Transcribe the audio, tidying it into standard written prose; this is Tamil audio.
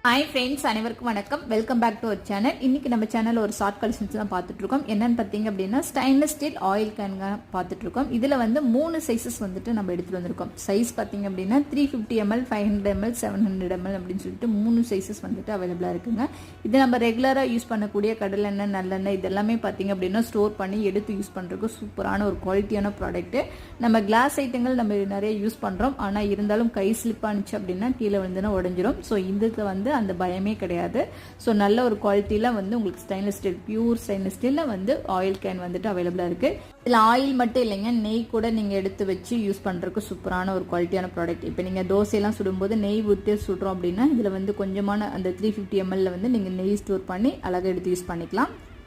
ஹாய் ஃப்ரெண்ட்ஸ், அனைவருக்கும் வணக்கம். Welcome back to our channel. இன்னைக்கு நம்ம சேனல் ஒரு ஷார்ட் கலெக்ஷன்ஸ் தான் பார்த்துட்டு இருக்கோம். என்னன்னு பார்த்தீங்க அப்படின்னா ஸ்டெயின்லெஸ் ஸ்டீல் ஆயில் கேன் பார்த்துட்டு இருக்கோம். இதில் வந்து 3 சைஸஸ் வந்துட்டு நம்ம எடுத்துகிட்டு வந்திருக்கோம். சைஸ் பார்த்தீங்க அப்படின்னா 350 ml, 500 ml, 700 ml அப்படின்னு சொல்லிட்டு 3 சைஸஸ் வந்துட்டு அவைலபிளாக இருக்குங்க. இது நம்ம ரெகுலராக யூஸ் பண்ணக்கூடிய கடலெண்ணெய், நல்லெண்ணெய் இதெல்லாமே பார்த்தீங்க அப்படின்னா ஸ்டோர் பண்ணி எடுத்து யூஸ் பண்ணுறதுக்கு சூப்பரான ஒரு குவாலிட்டியான ப்ராடக்ட்டு. நம்ம கிளாஸ் ஐட்டங்கள் நம்ம நிறைய யூஸ் பண்ணுறோம். ஆனால் இருந்தாலும் கை ஸ்லிப் ஆனிச்சு அப்படின்னா கீழே வந்துன்னா உடஞ்சிரும். ஸோ இதுக்கு வந்து அந்த பயமே கிடையாது. ஸோ நல்ல ஒரு குவாலிட்டியில் வந்து உங்களுக்கு ஸ்டெயின்லெஸ் ஸ்டீல், பியூர் ஸ்டெயின்லெஸ் ஸ்டீலில் வந்து ஆயில் கேன் வந்துட்டு அவைலபிளாக இருக்குது. இதில் ஆயில் மட்டும் இல்லைங்க, நெய் கூட நீங்கள் எடுத்து வச்சு யூஸ் பண்ணுறதுக்கு சூப்பரான ஒரு குவாலிட்டியான ப்ராடக்ட். இப்போ நீங்கள் தோசையெல்லாம் சுடும்போது நெய் ஊற்றி சுடுறோம் அப்படின்னா இதில் வந்து கொஞ்சமான அந்த 350 ml வந்து நீங்கள் நெய் ஸ்டோர் பண்ணி அழகாக எடுத்து யூஸ் பண்ணிக்கலாம்.